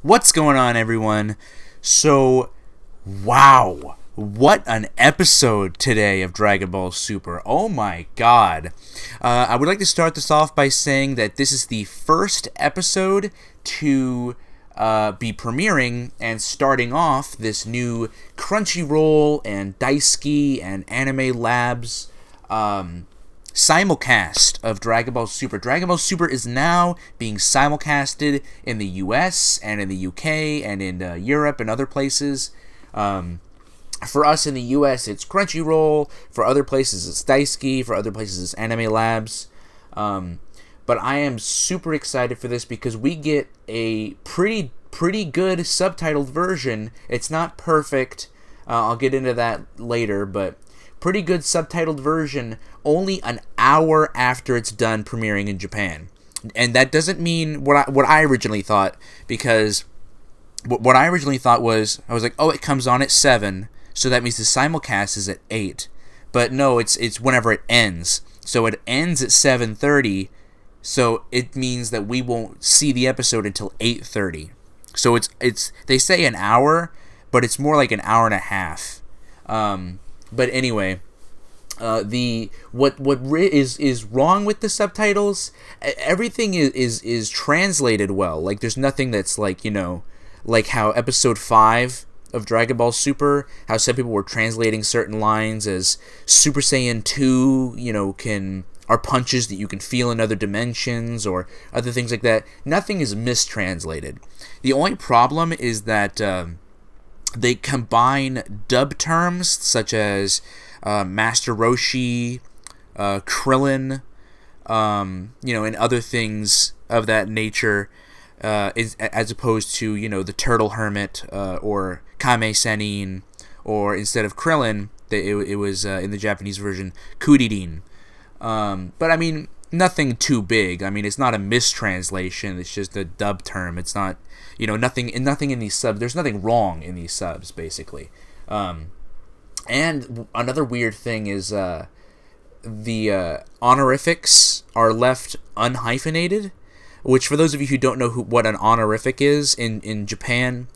What's going on, everyone? So, wow, what an episode today of Dragon Ball Super. Oh my god. I would like to start this off by saying that this is the first episode to be premiering and starting off this new Crunchyroll and Daisuke and Anime Labs simulcast of Dragon Ball Super. Dragon Ball Super is now being simulcasted in the US and in the UK and in Europe and other places. For us in the US, it's Crunchyroll. For other places, it's Daisuke. For other places, it's Anime Labs. But I am super excited for this because we get a pretty good subtitled version. It's not perfect. I'll get into that later, but pretty good subtitled version only an hour after it's done premiering in Japan. And that doesn't mean what I originally thought, because what I originally thought was, I was like, oh, it comes on at 7, so that means the simulcast is at 8. But no, it's whenever it ends. So it ends at 7:30, so it means that we won't see the episode until 8:30. So it's they say an hour, but it's more like an hour and a half. But anyway, what is wrong with the subtitles? Everything is translated well. Like, there's nothing that's like, like how episode 5 of Dragon Ball Super, how some people were translating certain lines as Super Saiyan 2, are punches that you can feel in other dimensions, or other things like that. Nothing is mistranslated. The only problem is that they combine dub terms such as Master Roshi, Krillin, and other things of that nature, as opposed to, the Turtle Hermit, or Kame Sennin, or instead of Krillin, it was in the Japanese version, Kuririn. But I mean, nothing too big. I mean, it's not a mistranslation. It's just a dub term. It's not, nothing in these subs. There's nothing wrong in these subs, basically. And another weird thing is the honorifics are left unhyphenated, which, for those of you who don't know what an honorific is in Japan,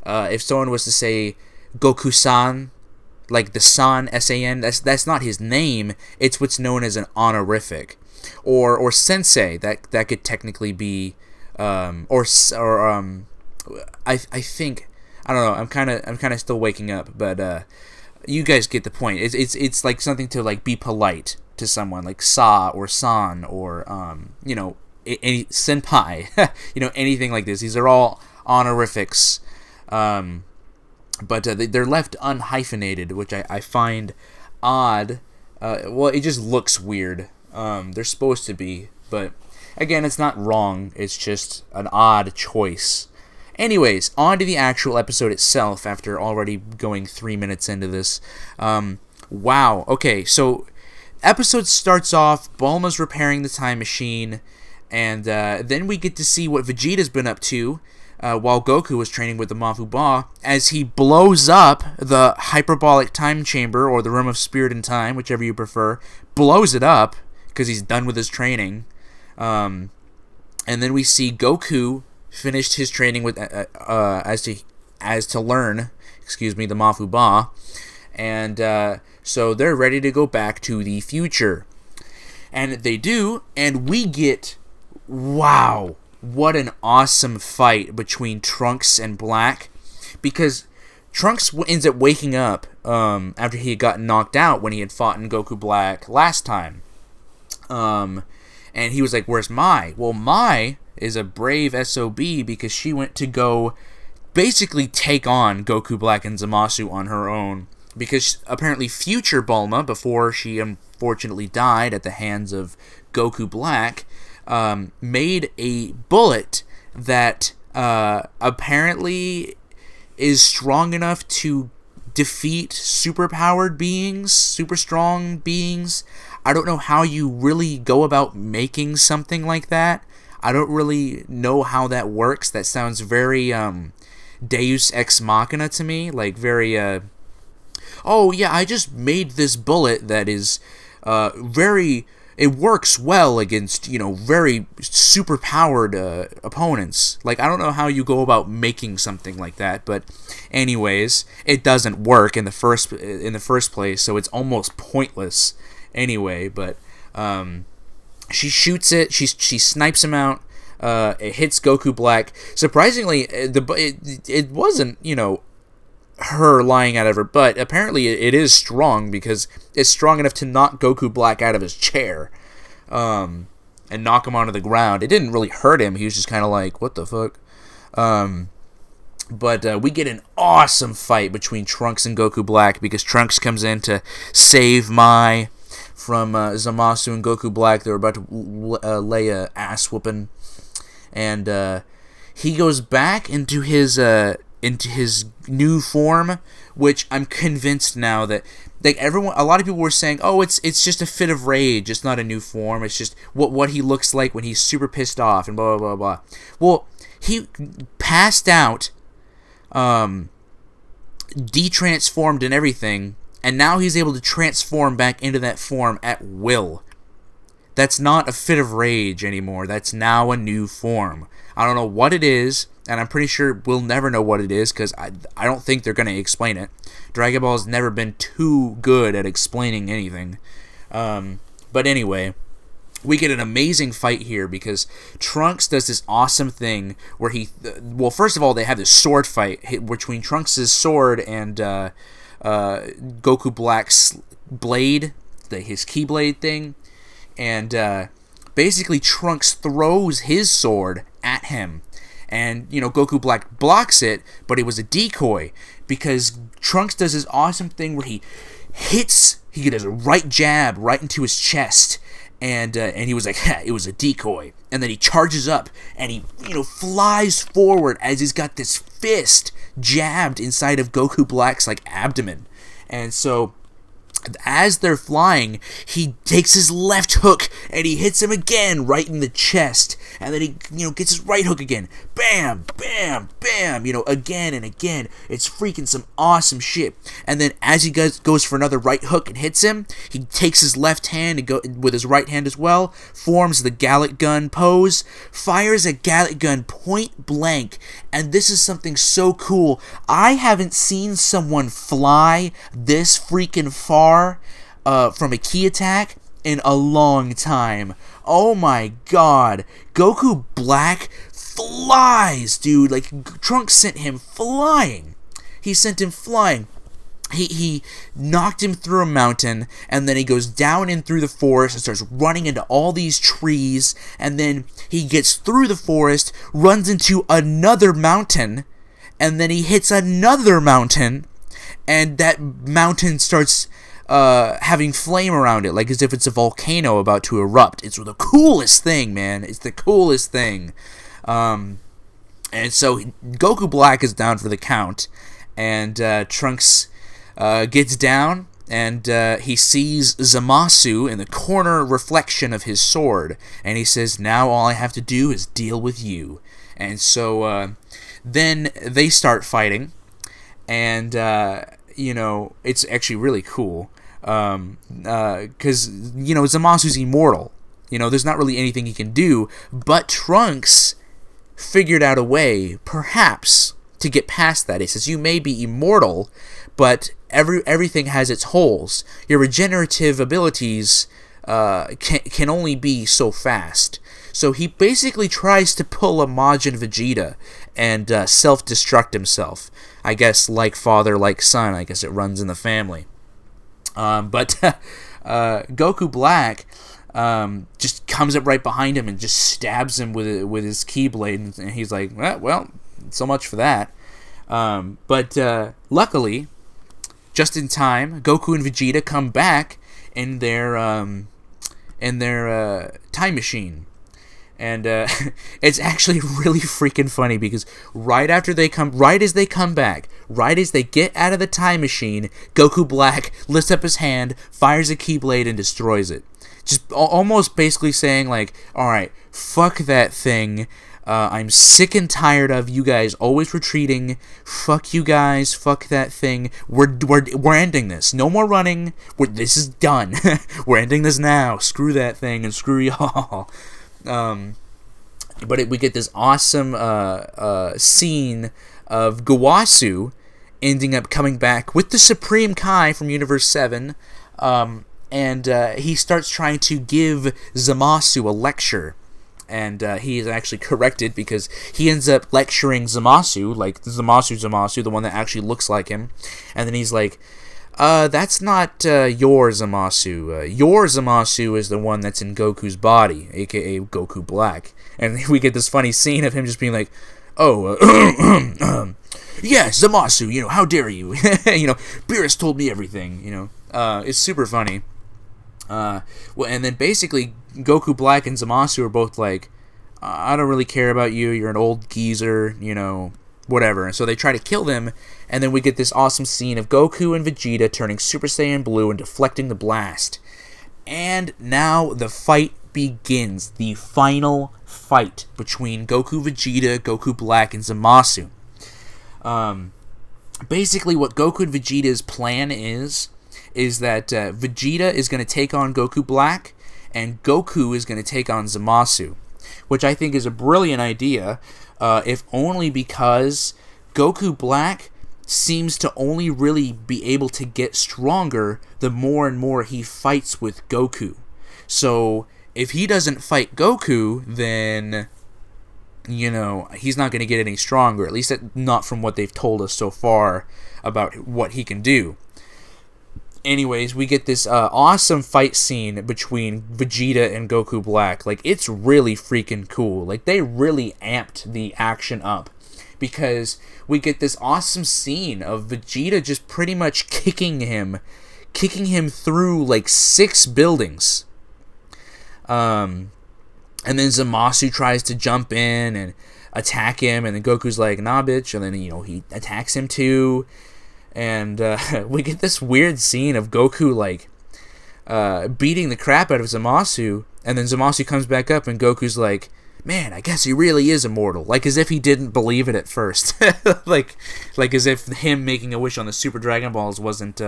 if someone was to say Goku-san, like the san, S-A-N, that's not his name. It's what's known as an honorific, or sensei. That could technically be, I think, I don't know. I'm kind of still waking up, but you guys get the point. It's like something to like be polite to someone, like sa or san, or any senpai, anything like this. These are all honorifics. But they're left unhyphenated, which I find odd. Well, it just looks weird. They're supposed to be, but again, it's not wrong. It's just an odd choice. Anyways, on to the actual episode itself, after already going 3 minutes into this. Wow. Okay, so episode starts off, Bulma's repairing the time machine, and then we get to see what Vegeta's been up to, while Goku was training with the Mafu Ba, as he blows up the hyperbolic time chamber, or the room of spirit and time, whichever you prefer, blows it up, because he's done with his training. And then we see Goku finished his training with as to learn, the Mafu Ba, and so they're ready to go back to the future. And they do, and we get, wow, what an awesome fight between Trunks and Black, because Trunks ends up waking up after he had gotten knocked out when he had fought in Goku Black last time. And he was like, where's Mai? Well, Mai is a brave SOB because she went to go basically take on Goku Black and Zamasu on her own, because apparently future Bulma, before she unfortunately died at the hands of Goku Black, made a bullet that apparently is strong enough to defeat superpowered beings, super strong beings. I don't know how you really go about making something like that. I don't really know how that works. That sounds very Deus Ex Machina to me, like very oh yeah, I just made this bullet that is very it works well against, very super powered opponents. Like, I don't know how you go about making something like that, but anyways, it doesn't work in the first place, so it's almost pointless anyway. But she shoots it, she snipes him out. It hits Goku Black. Surprisingly, it wasn't, her lying out of her butt. Apparently it is strong, because it's strong enough to knock Goku Black out of his chair and knock him onto the ground. It didn't really hurt him. He was just kind of like, what the fuck? But we get an awesome fight between Trunks and Goku Black, because Trunks comes in to save Mai from Zamasu and Goku Black. They're about to lay a ass whooping, and he goes back into his new form, which I'm convinced now that, like, a lot of people were saying, oh, it's just a fit of rage, it's not a new form, it's just what he looks like when he's super pissed off and blah blah blah blah. Well, he passed out, de-transformed and everything, and now he's able to transform back into that form at will. That's not a fit of rage anymore. That's now a new form. I don't know what it is, and I'm pretty sure we'll never know what it is, because I don't think they're going to explain it. Dragon Ball has never been too good at explaining anything. But anyway, we get an amazing fight here, because Trunks does this awesome thing where first of all, they have this sword fight between Trunks' sword and Goku Black's blade, his Keyblade thing. And basically Trunks throws his sword at him, and Goku Black blocks it, but it was a decoy, because Trunks does this awesome thing where he does a right jab right into his chest, and he was like, it was a decoy, and then he charges up and he flies forward as he's got this fist jabbed inside of Goku Black's like abdomen. And so as they're flying, he takes his left hook and he hits him again right in the chest, and then he gets his right hook again, bam bam bam, again and again. It's freaking some awesome shit. And then as he goes for another right hook and hits him, he takes his left hand and with his right hand as well, forms the Gallic gun pose, fires a Gallic gun point blank. And this is something so cool. I haven't seen someone fly this freaking far from a key attack in a long time. Oh my god. Goku Black flies, dude. Like, Trunks sent him flying. He sent him flying. He knocked him through a mountain, and then he goes down in through the forest and starts running into all these trees, and then he gets through the forest, runs into another mountain, and then he hits another mountain, and that mountain starts having flame around it, like as if it's a volcano about to erupt. It's the coolest thing, man. It's the coolest thing. And so Goku Black is down for the count, and Trunks gets down, and he sees Zamasu in the corner reflection of his sword, and he says, now all I have to do is deal with you. And so then they start fighting, and it's actually really cool, because Zamasu's immortal. There's not really anything he can do, but Trunks figured out a way, perhaps, to get past that. He says, you may be immortal, but everything has its holes. Your regenerative abilities can only be so fast. So he basically tries to pull a Majin Vegeta and self-destruct himself. I guess like father, like son. I guess it runs in the family. But Goku Black just comes up right behind him and just stabs him with his Keyblade, and he's like, well, so much for that. But luckily, just in time, Goku and Vegeta come back in their time machine. And it's actually really freaking funny, because right as they come back, right as they get out of the time machine, Goku Black lifts up his hand, fires a Keyblade, and destroys it. Just almost basically saying, like, alright, fuck that thing, I'm sick and tired of you guys always retreating. Fuck you guys. Fuck that thing. We're ending this. No more running. This is done. We're ending this now. Screw that thing and screw y'all. But we get this awesome scene of Gawasu ending up coming back with the Supreme Kai from Universe 7. And he starts trying to give Zamasu a lecture. And he is actually corrected because he ends up lecturing Zamasu, like Zamasu, the one that actually looks like him. And then he's like, that's not your Zamasu. Your Zamasu is the one that's in Goku's body, aka Goku Black. And we get this funny scene of him just being like, oh, yeah, Zamasu, how dare you? Beerus told me everything, It's super funny. Well, and then basically Goku Black and Zamasu are both like, I don't really care about you, you're an old geezer, whatever. And so they try to kill them, and then we get this awesome scene of Goku and Vegeta turning Super Saiyan Blue and deflecting the blast. And now the fight begins, the final fight between Goku Vegeta, Goku Black, and Zamasu. Basically what Goku and Vegeta's plan is that Vegeta is going to take on Goku Black, and Goku is going to take on Zamasu, which I think is a brilliant idea, if only because Goku Black seems to only really be able to get stronger the more and more he fights with Goku. So if he doesn't fight Goku, then he's not going to get any stronger, at least not from what they've told us so far about what he can do. Anyways, we get this awesome fight scene between Vegeta and Goku Black. Like, it's really freaking cool. Like, they really amped the action up, because we get this awesome scene of Vegeta just pretty much kicking him through like 6 buildings. And then Zamasu tries to jump in and attack him, and then Goku's like, nah, bitch, and then, he attacks him too. And we get this weird scene of Goku, like, beating the crap out of Zamasu, and then Zamasu comes back up, and Goku's like, man, I guess he really is immortal. Like, as if he didn't believe it at first. like as if him making a wish on the Super Dragon Balls wasn't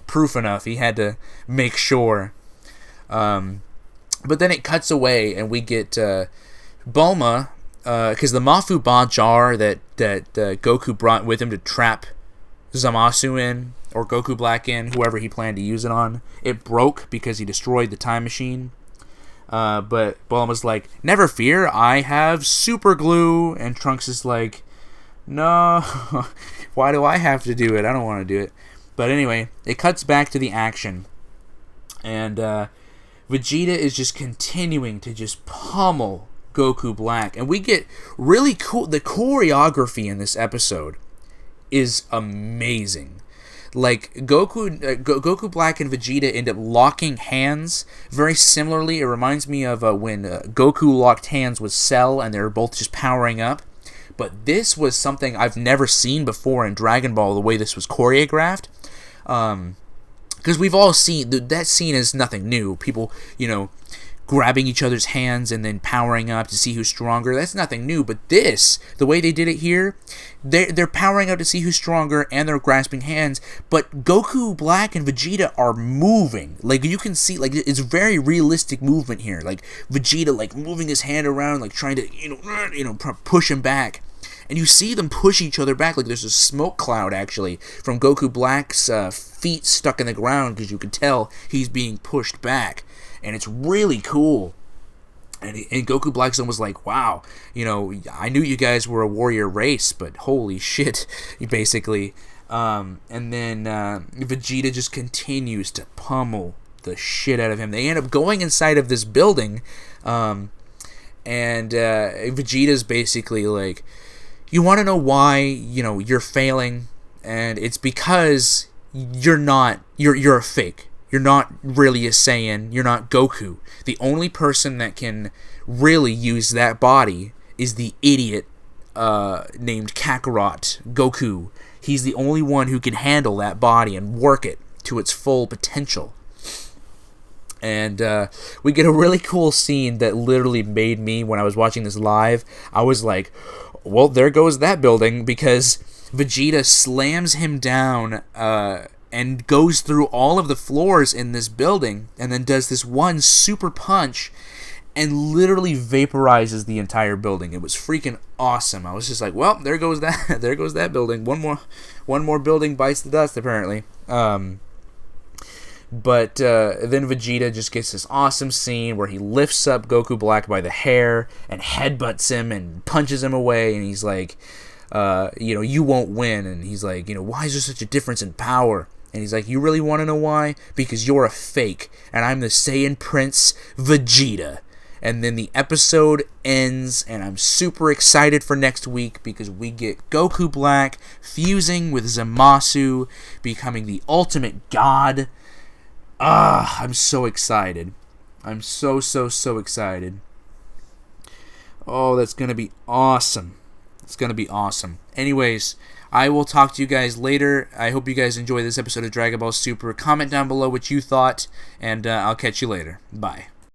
proof enough. He had to make sure. But then it cuts away, and we get Bulma, because the Mafu Ba jar that Goku brought with him to trap Zamasu in, or Goku Black in, whoever he planned to use it on, it broke because he destroyed the time machine. But Bulma's like, never fear, I have super glue. And Trunks is like, no, why do I have to do it? I don't want to do it. But anyway, it cuts back to the action. And Vegeta is just continuing to just pummel Goku Black. And we get really cool, the choreography in this episode is amazing. Like, Goku Black and Vegeta end up locking hands. Very similarly, it reminds me of when Goku locked hands with Cell, and they were both just powering up. But this was something I've never seen before in Dragon Ball, the way this was choreographed. Because we've all seen, that scene is nothing new. People, grabbing each other's hands and then powering up to see who's stronger. That's nothing new. But this, the way they did it here, they're powering up to see who's stronger, and they're grasping hands. But Goku Black and Vegeta are moving. Like, you can see, like, it's very realistic movement here. Like, Vegeta, like, moving his hand around, like, trying to, push him back. And you see them push each other back. Like, there's a smoke cloud, actually, from Goku Black's feet stuck in the ground, because you can tell he's being pushed back. And it's really cool. And Goku Black's almost like, wow, I knew you guys were a warrior race, but holy shit, basically. And then Vegeta just continues to pummel the shit out of him. They end up going inside of this building, and Vegeta's basically like, you want to know why, you're failing? And it's because you're a fake. You're not really a Saiyan. You're not Goku. The only person that can really use that body is the idiot named Kakarot, Goku. He's the only one who can handle that body and work it to its full potential. And we get a really cool scene that literally made me, when I was watching this live, I was like, well, there goes that building, because Vegeta slams him down and goes through all of the floors in this building, and then does this one super punch and literally vaporizes the entire building. It was freaking awesome. I was just like, well, there goes that there goes that building. One more building bites the dust, apparently. But then Vegeta just gets this awesome scene where he lifts up Goku Black by the hair and headbutts him and punches him away, and he's like, you won't win. And he's like, why is there such a difference in power? And he's like, you really want to know why? Because you're a fake, and I'm the Saiyan Prince Vegeta. And then the episode ends, and I'm super excited for next week because we get Goku Black fusing with Zamasu, becoming the ultimate god. I'm so excited. I'm so excited. Oh, that's going to be awesome. It's going to be awesome. Anyways, I will talk to you guys later. I hope you guys enjoy this episode of Dragon Ball Super. Comment down below what you thought, and I'll catch you later. Bye.